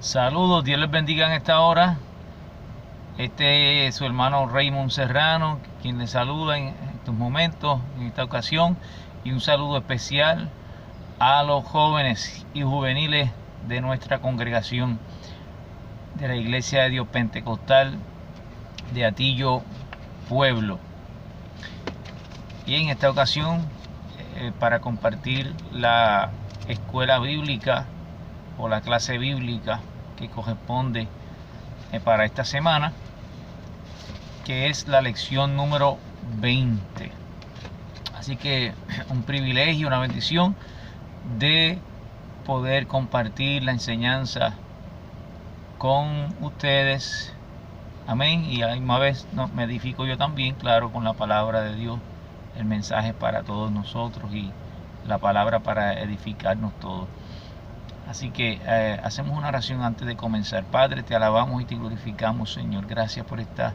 Saludos, Dios les bendiga en esta hora. Este es su hermano Raymond Serrano, quien les saluda en estos momentos, en esta ocasión. Y un saludo especial a los jóvenes y juveniles de nuestra congregación de la Iglesia de Dios Pentecostal de Atillo, Pueblo. Y en esta ocasión, para compartir la escuela bíblica o la clase bíblica que corresponde para esta semana, que es la lección número 20. Así que un privilegio, una bendición de poder compartir la enseñanza con ustedes. Amén. Y a la misma vez me edifico yo también, claro, con la palabra de Dios, el mensaje para todos nosotros y la palabra para edificarnos todos. Así que hacemos una oración antes de comenzar. Padre, te alabamos y te glorificamos, Señor. Gracias por esta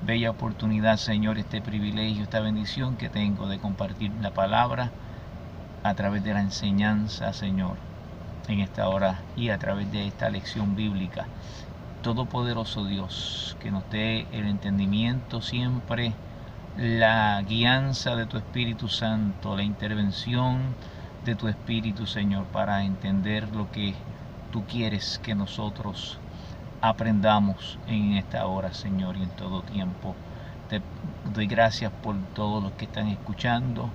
bella oportunidad, Señor, este privilegio, esta bendición que tengo de compartir la palabra a través de la enseñanza, Señor, en esta hora y a través de esta lección bíblica. Todopoderoso Dios, que nos dé el entendimiento siempre, la guianza de tu Espíritu Santo, la intervención de tu Espíritu, Señor, para entender lo que tú quieres que nosotros aprendamos en esta hora, Señor, y en todo tiempo. Te doy gracias por todos los que están escuchando,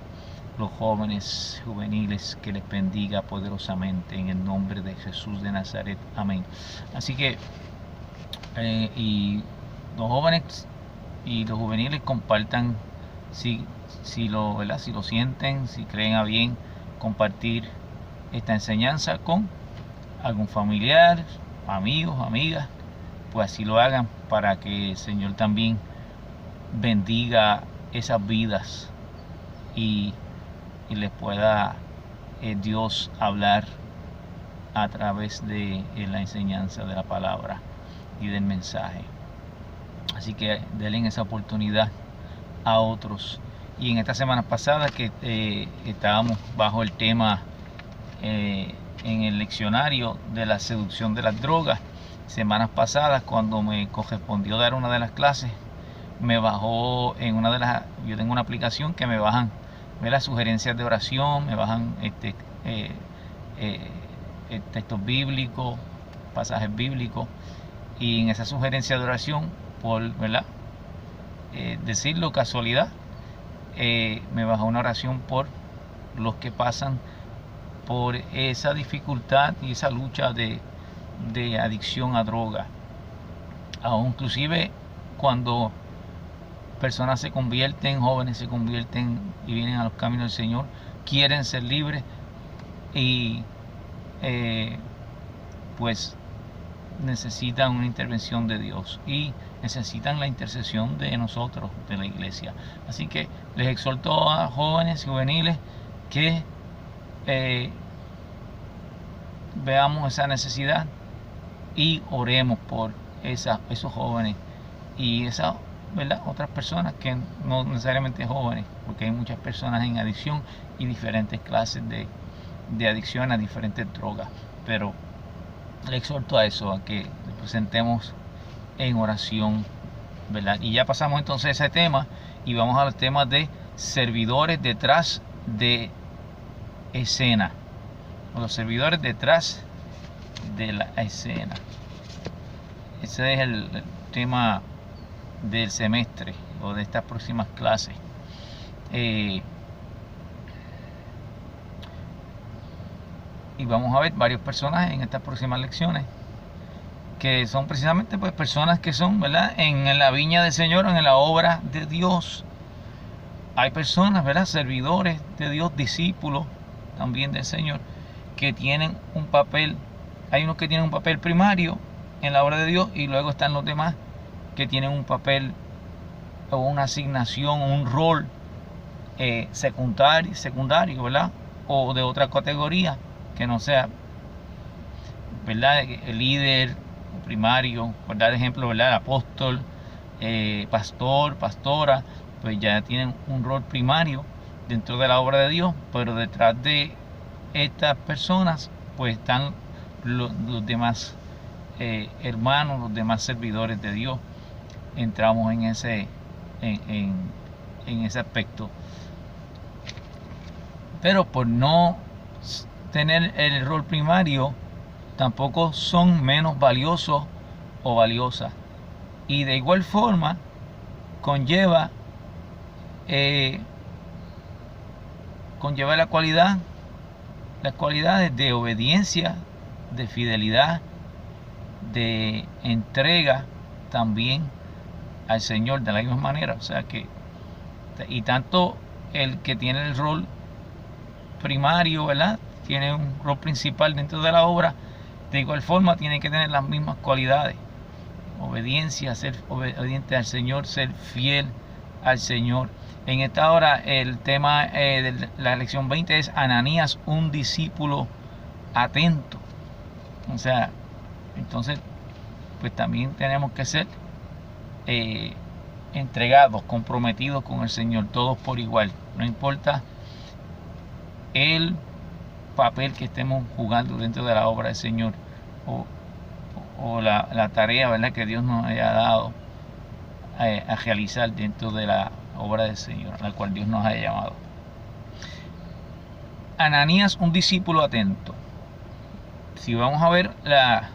los jóvenes, juveniles, que les bendiga poderosamente en el nombre de Jesús de Nazaret. Amén. Así que, y los jóvenes y los juveniles compartan, si lo sienten, si creen a bien, compartir esta enseñanza con algún familiar, amigos, amigas, pues así lo hagan para que el Señor también bendiga esas vidas y les pueda Dios hablar a través de la enseñanza de la palabra y del mensaje. Así que denle esa oportunidad a otros. Y en estas semanas pasadas que estábamos bajo el tema en el leccionario de la seducción de las drogas, semanas pasadas cuando me correspondió dar una de las clases, me bajó en una de las, yo tengo una aplicación que me bajan las sugerencias de oración, me bajan textos bíblicos, pasajes bíblicos, y en esa sugerencia de oración, por decirlo casualidad, me bajó una oración por los que pasan por esa dificultad y esa lucha de adicción a droga. Aún inclusive cuando personas se convierten, jóvenes se convierten y vienen a los caminos del Señor, quieren ser libres y pues necesitan una intervención de Dios y necesitan la intercesión de nosotros, de la iglesia. Así que les exhorto a jóvenes y juveniles que veamos esa necesidad y oremos por esos jóvenes y esas otras personas que no necesariamente jóvenes, porque hay muchas personas en adicción y diferentes clases de adicción a diferentes drogas, pero le exhorto a eso, a que nos presentemos en oración, ¿verdad? Y ya pasamos entonces a ese tema y vamos a los temas de servidores detrás de escena, los servidores detrás de la escena. Ese es el tema del semestre o de estas próximas clases. Y vamos a ver varios personajes en estas próximas lecciones que son precisamente pues personas que son, ¿verdad?, en la viña del Señor, en la obra de Dios. Hay personas, ¿verdad?, servidores de Dios, discípulos también del Señor, que tienen un papel. Hay unos que tienen un papel primario en la obra de Dios y luego están los demás que tienen un papel o una asignación, un rol secundario, ¿verdad?, o de otra categoría que no sea, ¿verdad?, el líder primario. Por dar ejemplo, ¿verdad?, el apóstol, pastor, pastora, pues ya tienen un rol primario dentro de la obra de Dios, pero detrás de estas personas pues están los demás hermanos, los demás servidores de Dios, entramos en ese aspecto. Pero por no tener el rol primario, tampoco son menos valiosos o valiosas. Y de igual forma conlleva las cualidades de obediencia, de fidelidad, de entrega también al Señor de la misma manera. O sea que, y tanto el que tiene el rol primario, ¿verdad?, tiene un rol principal dentro de la obra, de igual forma tiene que tener las mismas cualidades: obediencia, ser obediente al Señor, ser fiel al Señor. En esta hora el tema de la lección 20 es Ananías, un discípulo atento. O sea, entonces pues también tenemos que ser entregados, comprometidos con el Señor, todos por igual, no importa el papel que estemos jugando dentro de la obra del Señor o la tarea, ¿verdad?, que Dios nos haya dado a realizar dentro de la obra del Señor, a la cual Dios nos haya llamado. Ananías, un discípulo atento. Si vamos a ver la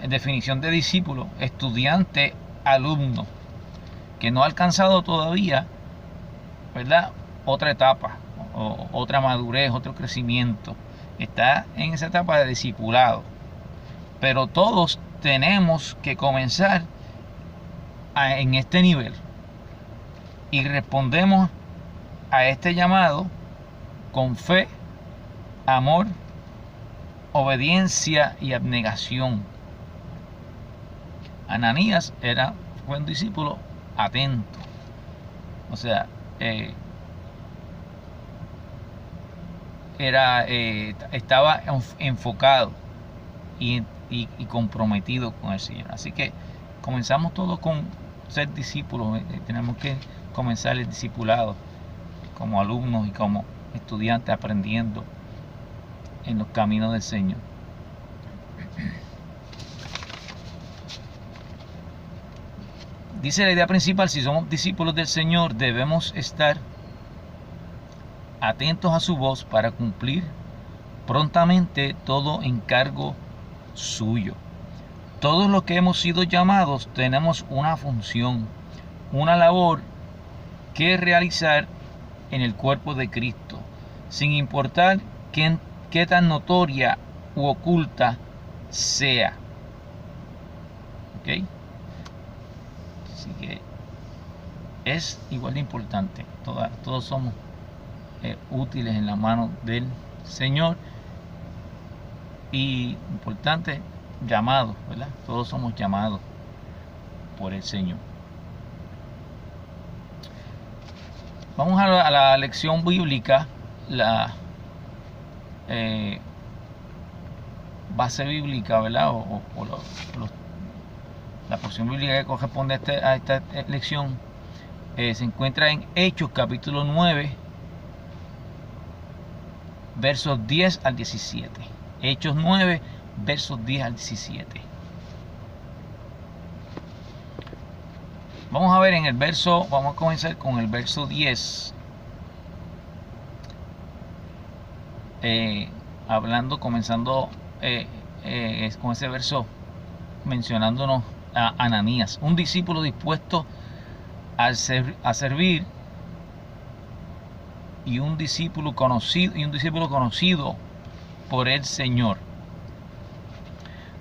definición de discípulo: estudiante, alumno, que no ha alcanzado todavía, ¿verdad?, otra etapa, o otra madurez, otro crecimiento. Está en esa etapa de discipulado. Pero todos tenemos que comenzar en este nivel, y respondemos a este llamado con fe, amor, obediencia y abnegación. Ananías fue un discípulo atento. O sea, estaba enfocado y comprometido con el Señor. Así que comenzamos todos con ser discípulos. Tenemos que comenzar el discipulado como alumnos y como estudiantes, aprendiendo en los caminos del Señor. Dice la idea principal: si somos discípulos del Señor, debemos estar atentos a su voz para cumplir prontamente todo encargo suyo. Todos los que hemos sido llamados tenemos una función, una labor que realizar en el cuerpo de Cristo, sin importar qué tan notoria u oculta sea. ¿Ok? Así que es igual de importante. Todos somos útiles en la mano del Señor, y importante, llamados, ¿verdad? Todos somos llamados por el Señor. Vamos a la lección bíblica, la base bíblica, ¿verdad? La porción bíblica que corresponde a esta lección se encuentra en Hechos capítulo 9, versos 10 al 17. Hechos 9, versos 10 al 17. Vamos a ver vamos a comenzar con el verso 10. Comenzando con ese verso mencionándonos a Ananías, un discípulo dispuesto a servir, y un discípulo conocido por el Señor.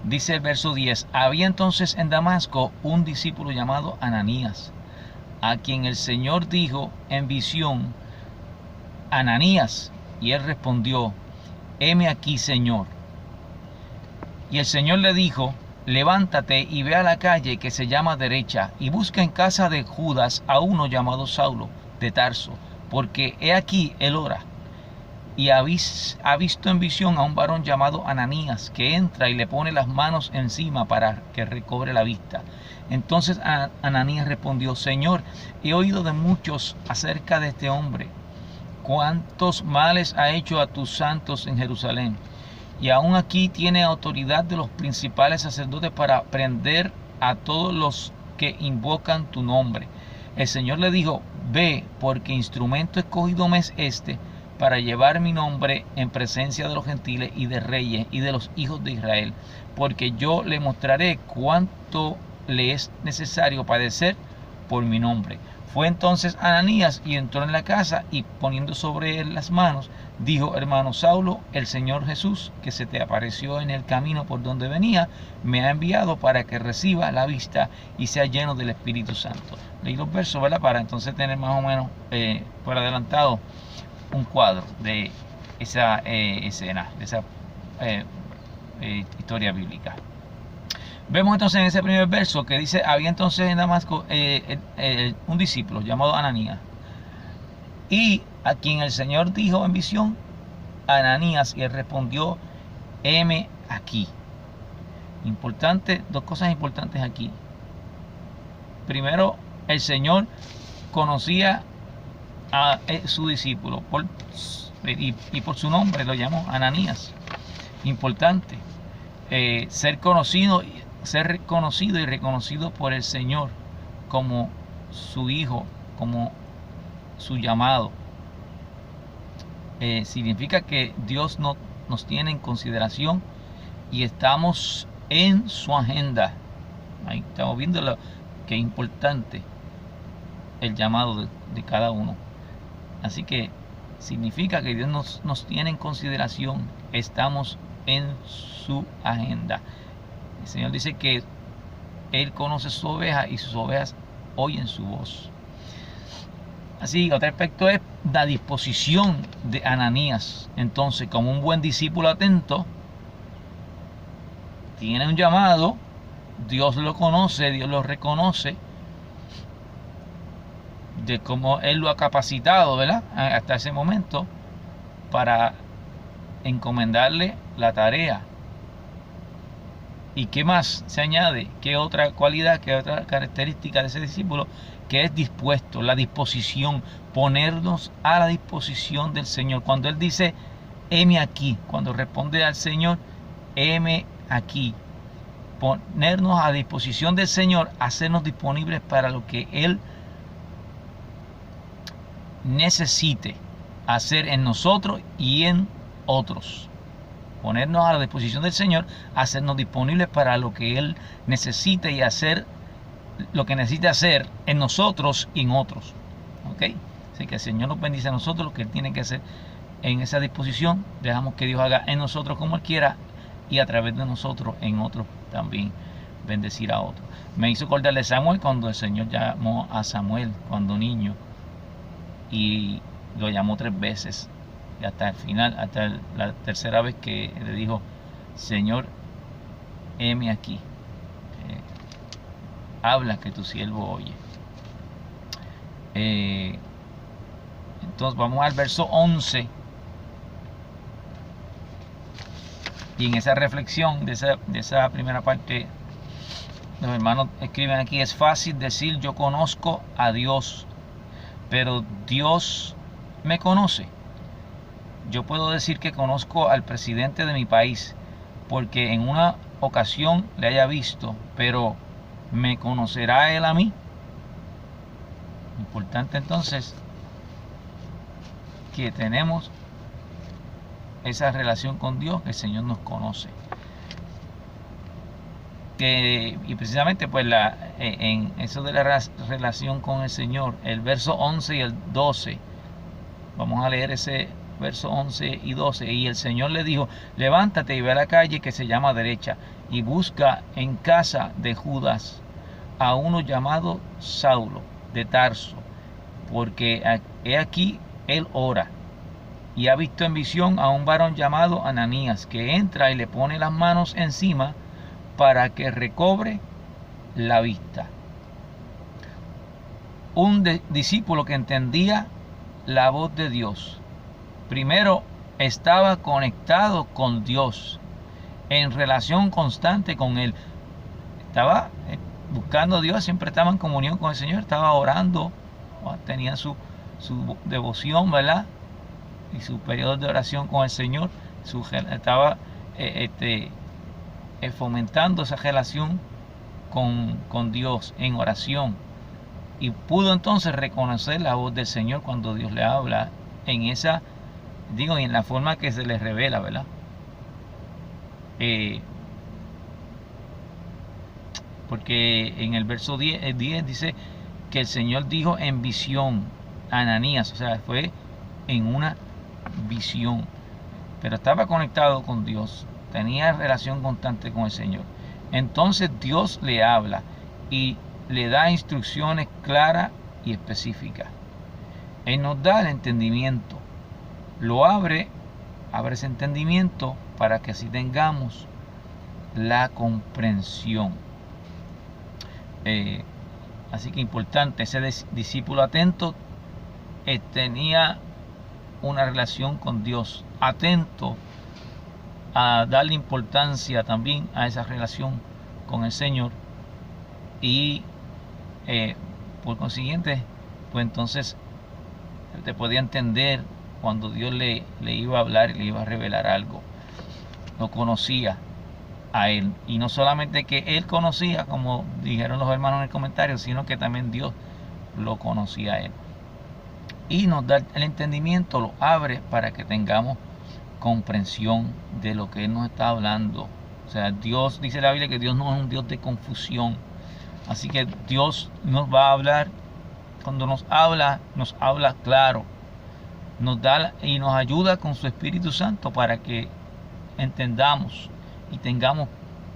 Dice el verso 10: había entonces en Damasco un discípulo llamado Ananías, a quien el Señor dijo en visión: Ananías. Y él respondió: heme aquí, Señor. Y el Señor le dijo: levántate y ve a la calle que se llama Derecha, y busca en casa de Judas a uno llamado Saulo de Tarso, porque he aquí él ora. Y ha visto en visión a un varón llamado Ananías, que entra y le pone las manos encima para que recobre la vista. Entonces Ananías respondió: Señor, he oído de muchos acerca de este hombre, cuántos males ha hecho a tus santos en Jerusalén. y aún aquí tiene autoridad de los principales sacerdotes para prender a todos los que invocan tu nombre. El Señor le dijo: ve, porque instrumento escogido me es este, para llevar mi nombre en presencia de los gentiles y de reyes y de los hijos de Israel, porque yo le mostraré cuánto le es necesario padecer por mi nombre. Fue entonces Ananías y entró en la casa, y poniendo sobre él las manos, dijo: hermano Saulo, el Señor Jesús, que se te apareció en el camino por donde venía, me ha enviado para que reciba la vista y sea lleno del Espíritu Santo. Leí los versos, ¿verdad?, para entonces tener más o menos por adelantado un cuadro de esa escena, de esa historia bíblica. Vemos entonces en ese primer verso que dice: había entonces en Damasco un discípulo llamado Ananías, y a quien el Señor dijo en visión: Ananías, y él respondió: heme aquí. Importante, dos cosas importantes aquí. Primero, el Señor conocía a su discípulo y por su nombre lo llamó Ananías. Importante, ser conocido y reconocido por el Señor como su hijo, como su llamado. Significa que Dios nos tiene en consideración y estamos en su agenda. Ahí estamos viendo que es importante el llamado de cada uno. Así que significa que Dios nos tiene en consideración, estamos en su agenda. El Señor dice que Él conoce sus ovejas y sus ovejas oyen su voz. Así, otro aspecto es la disposición de Ananías. Entonces, como un buen discípulo atento, tiene un llamado, Dios lo conoce, Dios lo reconoce, de cómo Él lo ha capacitado, ¿verdad?, hasta ese momento, para encomendarle la tarea. ¿Y qué más se añade? ¿Qué otra cualidad, qué otra característica de ese discípulo? Que es dispuesto, la disposición, ponernos a la disposición del Señor. Cuando Él dice: heme aquí, cuando responde al Señor: heme aquí, ponernos a disposición del Señor, hacernos disponibles para lo que Él necesite hacer en nosotros y en otros. Ponernos a la disposición del Señor, hacernos disponibles para lo que Él necesite y hacer lo que necesita hacer en nosotros y en otros. ¿Ok? Así que el Señor nos bendice a nosotros, lo que Él tiene que hacer en esa disposición. Dejamos que Dios haga en nosotros como Él quiera, y a través de nosotros en otros también bendecir a otros. Me hizo acordar de Samuel, cuando el Señor llamó a Samuel cuando niño, y lo llamó 3 veces, y hasta el final, hasta la tercera vez que le dijo: Señor, heme aquí, habla, que tu siervo oye. Entonces vamos al verso 11, y en esa reflexión de esa primera parte, los hermanos escriben aquí: es fácil decir yo conozco a Dios, pero Dios me conoce. Yo puedo decir que conozco al presidente de mi país porque en una ocasión le haya visto, pero ¿me conocerá él a mí? Importante entonces que tenemos esa relación con Dios, que el Señor nos conoce. Y precisamente pues en eso de la relación con el Señor, el verso 11 y el 12, vamos a leer ese verso 11 y 12. Y el Señor le dijo: levántate y ve a la calle que se llama Derecha, y busca en casa de Judas a uno llamado Saulo de Tarso, porque he aquí él ora, y ha visto en visión a un varón llamado Ananías, que entra y le pone las manos encima para que recobre la vista. Un discípulo que entendía la voz de Dios. Primero, estaba conectado con Dios, en relación constante con Él. Estaba buscando a Dios, siempre estaba en comunión con el Señor, estaba orando, tenía su devoción, ¿verdad?, y su periodo de oración con el Señor. Estaba fomentando esa relación con Dios en oración, y pudo entonces reconocer la voz del Señor cuando Dios le habla en esa, en la forma que se le revela, ¿verdad? Porque en el verso 10 dice que el Señor dijo en visión a Ananías, o sea, fue en una visión, pero estaba conectado con Dios, tenía relación constante con el Señor. Entonces Dios le habla y le da instrucciones claras y específicas. Él nos da el entendimiento, lo abre ese entendimiento para que así tengamos la comprensión. Así que importante, ese discípulo atento tenía una relación con Dios, atento a darle importancia también a esa relación con el Señor, y por consiguiente, pues entonces te podía entender cuando Dios le iba a hablar y le iba a revelar algo. Lo conocía a él, y no solamente que él conocía, como dijeron los hermanos en el comentario, sino que también Dios lo conocía a él, y nos da el entendimiento, lo abre para que tengamos comprensión de lo que él nos está hablando. O sea, Dios, dice la Biblia, que Dios no es un Dios de confusión. Así que Dios nos va a hablar. Cuando nos habla claro, nos da y nos ayuda con su Espíritu Santo para que entendamos y tengamos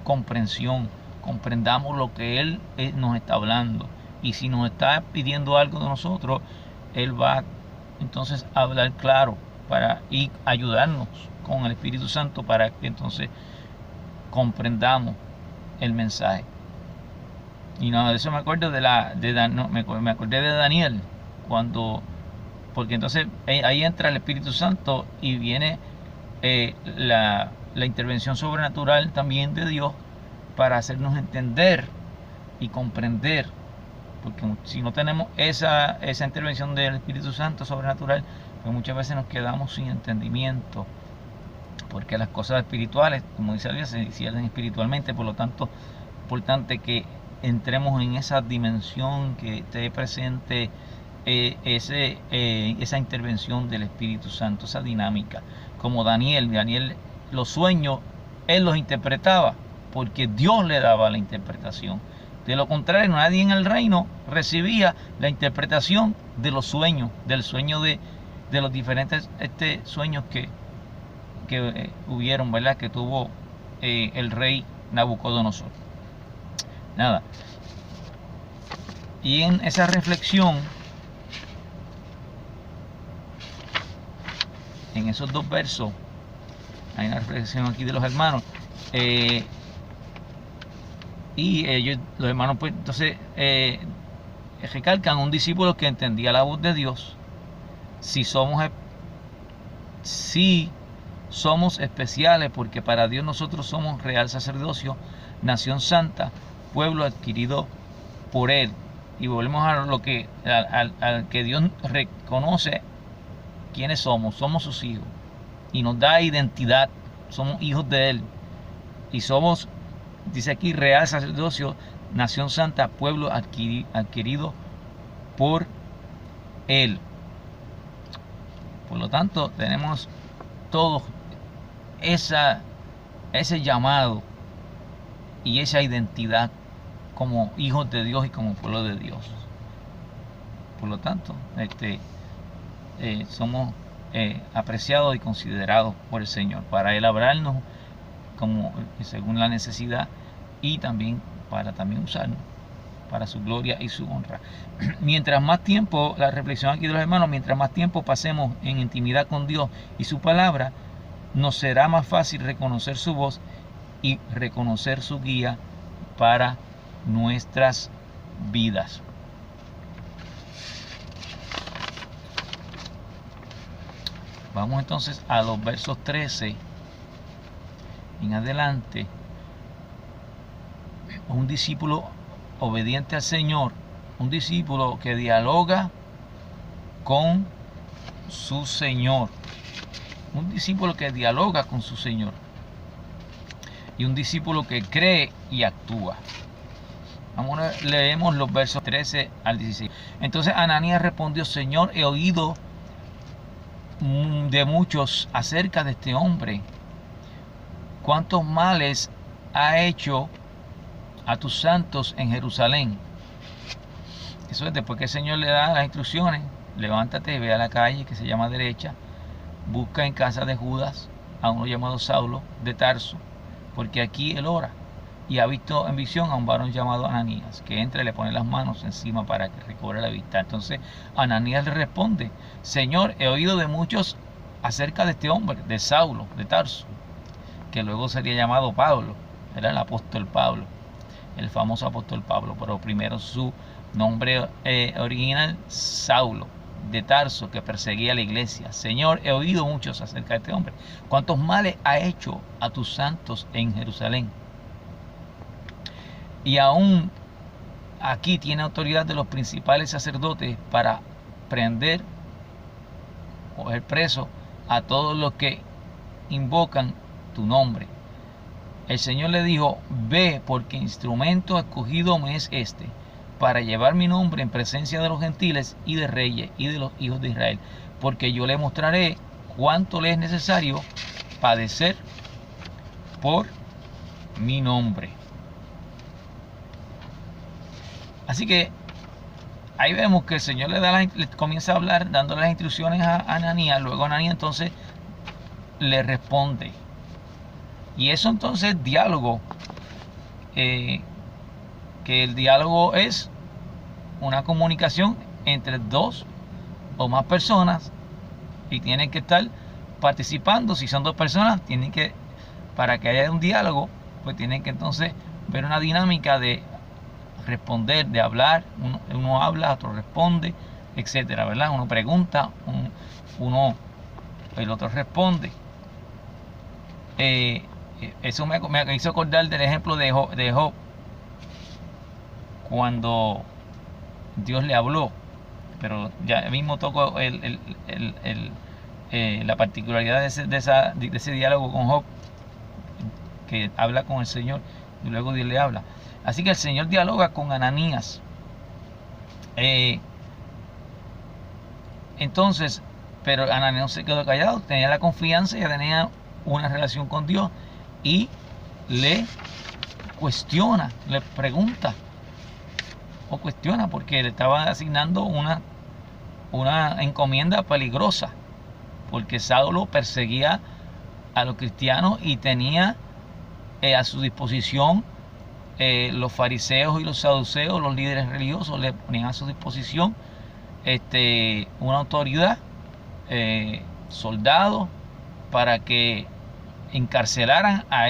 comprensión, comprendamos lo que Él nos está hablando. Y si nos está pidiendo algo de nosotros, Él va entonces a hablar claro y ayudarnos con el Espíritu Santo para que entonces comprendamos el mensaje. Y no, de eso me acuerdo me acordé de Daniel, porque entonces ahí entra el Espíritu Santo y viene la intervención sobrenatural también de Dios para hacernos entender y comprender, porque si no tenemos esa intervención del Espíritu Santo sobrenatural, pues muchas veces nos quedamos sin entendimiento, porque las cosas espirituales, como dice la Biblia, se disciernen espiritualmente. Por lo tanto, es importante que entremos en esa dimensión, que esté presente esa intervención del Espíritu Santo, esa dinámica. Como Daniel, los sueños, él los interpretaba porque Dios le daba la interpretación. De lo contrario, nadie en el reino recibía la interpretación de los sueños, del sueño de los diferentes sueños que hubieron, ¿verdad? Que tuvo el rey Nabucodonosor. Nada. Y en esa reflexión, en esos dos versos, hay una reflexión aquí de los hermanos, y ellos, los hermanos, pues entonces recalcan un discípulo que entendía la voz de Dios. Si somos especiales, porque para Dios nosotros somos real sacerdocio, nación santa, pueblo adquirido por Él. Y volvemos a lo que al que Dios reconoce quiénes somos sus hijos, y nos da identidad, somos hijos de Él, y somos, dice aquí, real sacerdocio, nación santa, pueblo adquirido por Él. Por lo tanto, tenemos todos ese llamado y esa identidad como hijos de Dios y como pueblo de Dios. Por lo tanto, somos apreciados y considerados por el Señor para Él hablarnos como según la necesidad, y también para usarnos para su gloria y su honra. Mientras más tiempo, la reflexión aquí de los hermanos, mientras más tiempo pasemos en intimidad con Dios y su palabra, nos será más fácil reconocer su voz y reconocer su guía para nuestras vidas. Vamos entonces a los versos 13 en adelante. Un discípulo obediente al Señor, un discípulo que dialoga con su Señor, un discípulo que dialoga con su Señor. y un discípulo que cree y actúa. Leemos los versos 13 al 16. Entonces Ananías respondió: Señor, he oído de muchos acerca de este hombre, cuántos males ha hecho a tus santos en Jerusalén. Eso es después que el Señor le da las instrucciones: levántate, ve a la calle que se llama derecha, busca en casa de Judas a uno llamado Saulo de Tarso, porque aquí él ora, y ha visto en visión a un varón llamado Ananías, que entra y le pone las manos encima para que recobre la vista. Entonces Ananías le responde: Señor, he oído de muchos acerca de este hombre, de Saulo de Tarso, que luego sería llamado Pablo. Era el apóstol Pablo, el famoso apóstol Pablo, pero primero su nombre original, Saulo de Tarso, que perseguía a la iglesia. Señor, he oído muchos acerca de este hombre, cuántos males ha hecho a tus santos en Jerusalén. Y aún aquí tiene autoridad de los principales sacerdotes para prender o coger preso a todos los que invocan tu nombre. El Señor le dijo: ve, porque instrumento escogido me es este, para llevar mi nombre en presencia de los gentiles y de reyes y de los hijos de Israel, porque yo le mostraré cuánto le es necesario padecer por mi nombre. Así que ahí vemos que el Señor le comienza a hablar, dándole las instrucciones a Ananías. Luego Ananías entonces le responde. Y eso entonces diálogo, que el diálogo es una comunicación entre dos o más personas, y tienen que estar participando. Si son dos personas, tienen que, para que haya un diálogo, pues tienen que entonces ver una dinámica de responder, de hablar. Uno habla, otro responde, etcétera, ¿verdad? Uno pregunta, el otro responde. Eso me hizo acordar del ejemplo de Job, cuando Dios le habló, pero ya mismo toco la particularidad de ese diálogo con Job, que habla con el Señor y luego Dios le habla. Así que el Señor dialoga con Ananías. Entonces, pero Ananías no se quedó callado, tenía la confianza, ya tenía una relación con Dios, y le cuestiona, le pregunta o cuestiona, porque le estaba asignando una encomienda peligrosa, porque Saulo perseguía a los cristianos y tenía a su disposición los fariseos y los saduceos, los líderes religiosos, le ponían a su disposición una autoridad, soldados, para que encarcelaran a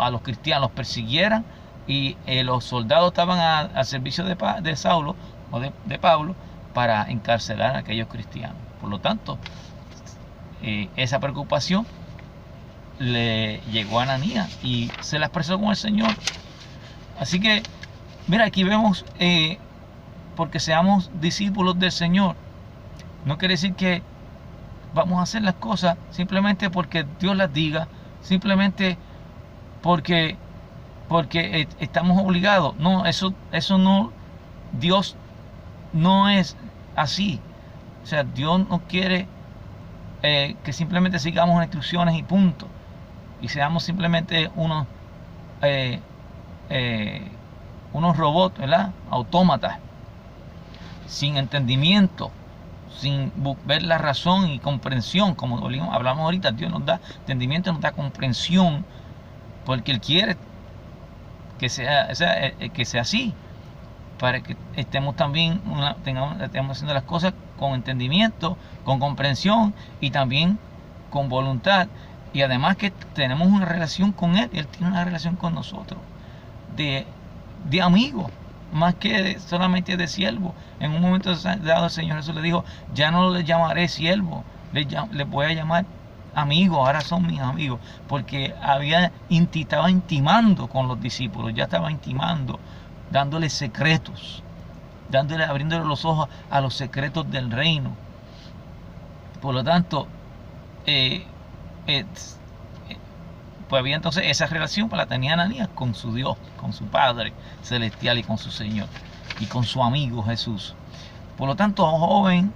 los cristianos, los persiguieran, y los soldados estaban al servicio de Saulo o de Pablo para encarcelar a aquellos cristianos. Por lo tanto, esa preocupación le llegó a Ananías y se la expresó con el Señor. Así que, mira, aquí vemos, porque seamos discípulos del Señor, no quiere decir que vamos a hacer las cosas simplemente porque Dios las diga, simplemente porque estamos obligados. No, eso no, Dios no es así. O sea, Dios no quiere que simplemente sigamos instrucciones y punto, y seamos simplemente unos robots, ¿verdad? Autómatas, sin entendimiento, sin ver la razón y comprensión. Como hablamos ahorita, Dios nos da entendimiento, nos da comprensión, porque Él quiere que sea así, para que estemos también estemos haciendo las cosas con entendimiento, con comprensión y también con voluntad. Y además que tenemos una relación con Él, y Él tiene una relación con nosotros de amigo, más que solamente de siervo. En un momento dado el Señor Jesús le dijo: ya no les llamaré siervo, les voy a llamar amigos, ahora son mis amigos, porque estaba intimando con los discípulos, ya estaba intimando, dándoles secretos, abriéndole los ojos a los secretos del reino. Por lo tanto, pues había entonces esa relación, pues la tenía Ananías con su Dios, con su Padre celestial y con su Señor y con su amigo Jesús. Por lo tanto, joven,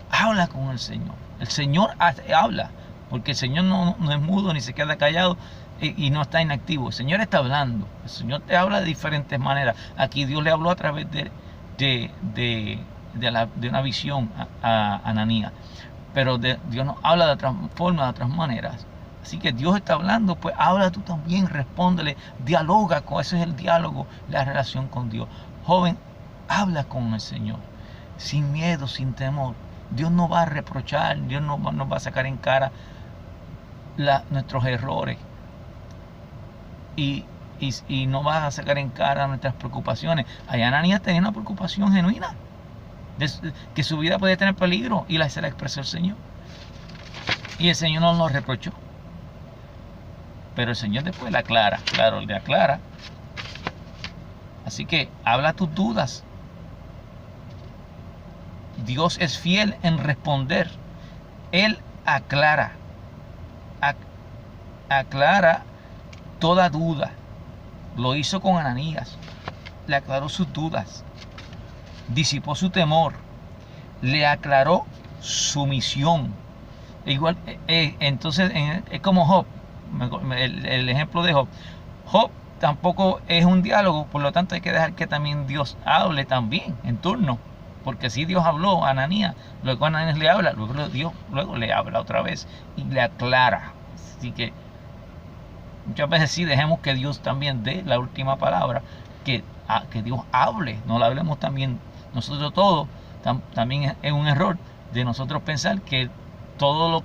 habla con el Señor. El Señor habla, porque el Señor no es mudo ni se queda callado y no está inactivo. El Señor está hablando. El Señor te habla de diferentes maneras. Aquí Dios le habló a través de una visión a Ananías. Pero Dios nos habla de otras formas, de otras maneras. Así que Dios está hablando, pues habla tú también, respóndele, dialoga con, ese es el diálogo, la relación con Dios. Joven, habla con el Señor, sin miedo, sin temor. Dios no va a reprochar, Dios no nos va a sacar en cara nuestros errores. Y no va a sacar en cara nuestras preocupaciones. Allá Ananías tenía una preocupación genuina, que su vida podía tener peligro, y se la expresó el Señor. Y el Señor no lo reprochó. Pero el Señor después le aclara, claro, le aclara. Así que habla tus dudas. Dios es fiel en responder. Él aclara toda duda. Lo hizo con Ananías. Le aclaró sus dudas. Disipó su temor. Le aclaró su misión. Igual, entonces es como Job. El ejemplo de Job. Job tampoco es un diálogo, por lo tanto hay que dejar que también Dios hable también en turno. Porque si Dios habló a Ananías, luego Ananías le habla, luego le habla otra vez y le aclara. Así que muchas veces sí dejemos que Dios también dé la última palabra, que Dios hable, no la hablemos también nosotros todos. También es un error de nosotros pensar que todo lo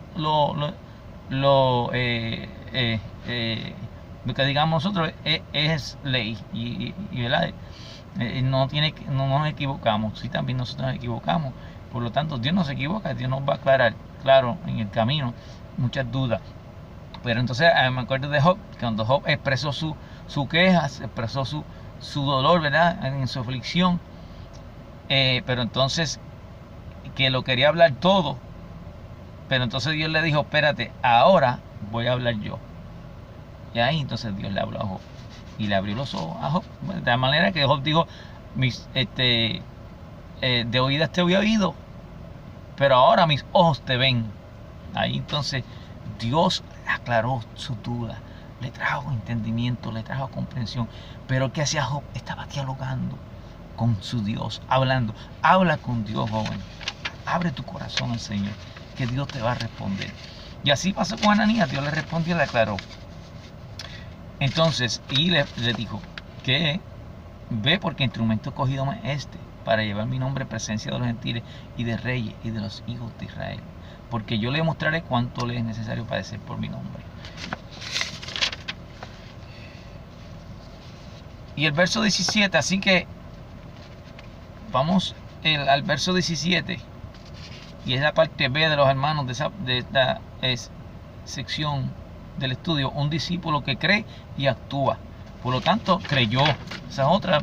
que digamos nosotros es ley y ¿verdad? No nos equivocamos. Sí, también nosotros nos equivocamos. Por lo tanto, Dios no se equivoca. Dios nos va a aclarar, claro, en el camino muchas dudas. Pero entonces me acuerdo de Job, cuando Job expresó su queja, expresó su dolor, ¿verdad?, en su aflicción. Pero entonces que lo quería hablar todo. Pero entonces Dios le dijo: espérate, ahora voy a hablar yo. Y ahí entonces Dios le habló a Job y le abrió los ojos a Job, de tal manera que Job dijo: de oídas te había oído, pero ahora mis ojos te ven. Ahí entonces Dios aclaró su duda, le trajo entendimiento, le trajo comprensión. Pero ¿qué hacía Job? Estaba dialogando con su Dios, hablando. Habla con Dios, joven. Abre tu corazón al Señor, que Dios te va a responder. Y así pasó con Ananías. Dios le respondió y le aclaró. Entonces, y le dijo que ve, porque instrumento escogido me es para llevar mi nombre en presencia de los gentiles y de reyes y de los hijos de Israel, porque yo le mostraré cuánto le es necesario padecer por mi nombre. Y el verso 17, así que vamos al verso 17, y es la parte B de los hermanos de esta sección del estudio. Un discípulo que cree y actúa. Por lo tanto, creyó. Ese es otro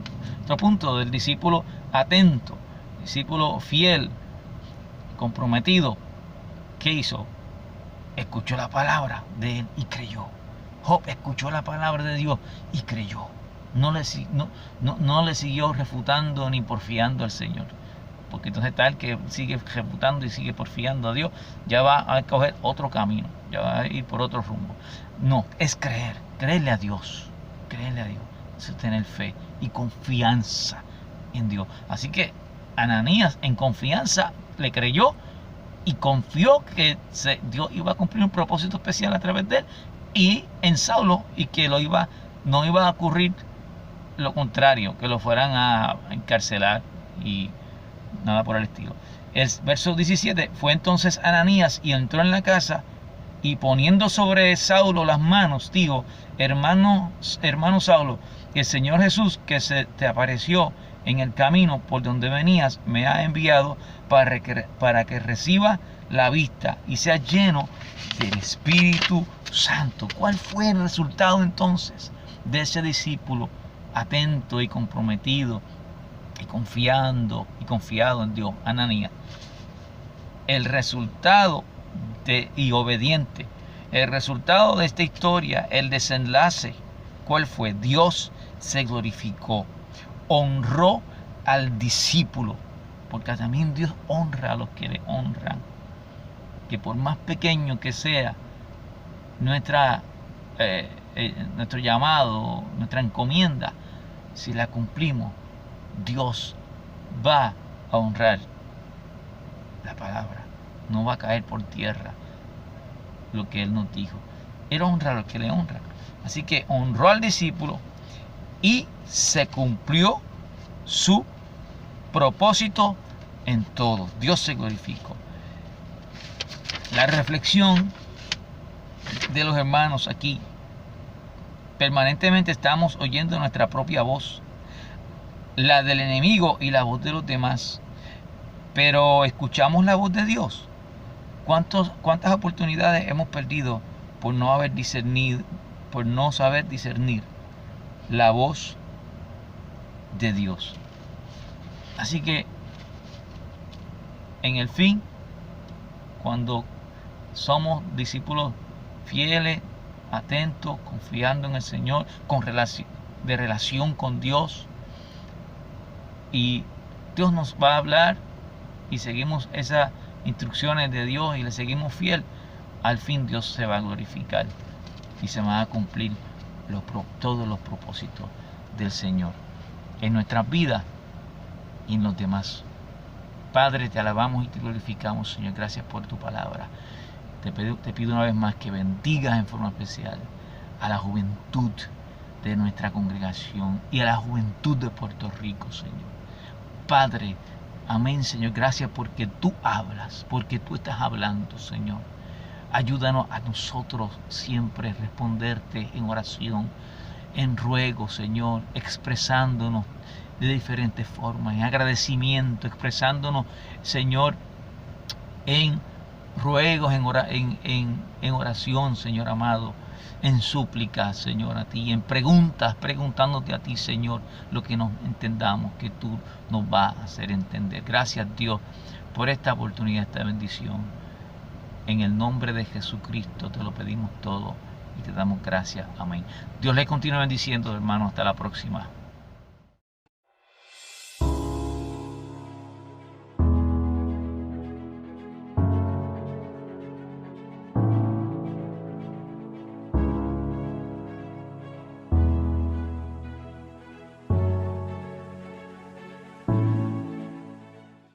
punto del discípulo atento, discípulo fiel, comprometido. ¿Qué hizo? Escuchó la palabra de él y creyó. Job escuchó la palabra de Dios y creyó. No le siguió refutando ni porfiando al Señor. Porque entonces tal que sigue refutando y sigue porfiando a Dios, ya va a coger otro camino, ya va a ir por otro rumbo. No, es creerle a Dios, es tener fe y confianza en Dios. Así que Ananías, en confianza, le creyó y confió que Dios iba a cumplir un propósito especial a través de él y en Saulo, y que no iba a ocurrir lo contrario, que lo fueran a encarcelar y nada por el estilo. El verso 17, fue entonces Ananías y entró en la casa, y poniendo sobre Saulo las manos, dijo: hermano Saulo, el Señor Jesús, que se te apareció en el camino por donde venías, me ha enviado para que reciba la vista y sea lleno del Espíritu Santo. ¿Cuál fue el resultado entonces de ese discípulo atento y comprometido y confiado en Dios, Ananías? El resultado y obediente El resultado de esta historia, el desenlace, ¿cuál fue? Dios se glorificó, honró al discípulo, porque también Dios honra a los que le honran. Que por más pequeño que sea nuestro llamado, nuestra encomienda, si la cumplimos, Dios va a honrar la palabra. No va a caer por tierra lo que Él nos dijo. Él honra a los que le honran. Así que honró al discípulo y se cumplió su propósito en todo. Dios se glorificó. La reflexión de los hermanos aquí: permanentemente estamos oyendo nuestra propia voz, la del enemigo y la voz de los demás, pero escuchamos la voz de Dios. ¿Cuántas oportunidades hemos perdido por no haber discernido, por no saber discernir la voz de Dios? Así que en el fin, cuando somos discípulos fieles, atentos, confiando en el Señor, de relación con Dios, y Dios nos va a hablar y seguimos esas instrucciones de Dios y le seguimos fiel, al fin Dios se va a glorificar y se van a cumplir todos los propósitos del Señor en nuestras vidas y en los demás. Padre, te alabamos y te glorificamos, Señor. Gracias por tu palabra. Te pido una vez más que bendigas en forma especial a la juventud de nuestra congregación y a la juventud de Puerto Rico, Señor. Padre, amén, Señor. Gracias porque tú hablas, porque tú estás hablando, Señor. Ayúdanos a nosotros siempre responderte en oración, en ruego, Señor, expresándonos de diferentes formas, en agradecimiento, expresándonos, Señor, en ruegos, en oración, Señor amado, en súplicas, Señor, a ti, en preguntas, preguntándote a ti, Señor, lo que nos entendamos, que tú nos vas a hacer entender. Gracias, Dios, por esta oportunidad, esta bendición. En el nombre de Jesucristo te lo pedimos todo y te damos gracias. Amén. Dios les continúe bendiciendo, hermanos. Hasta la próxima.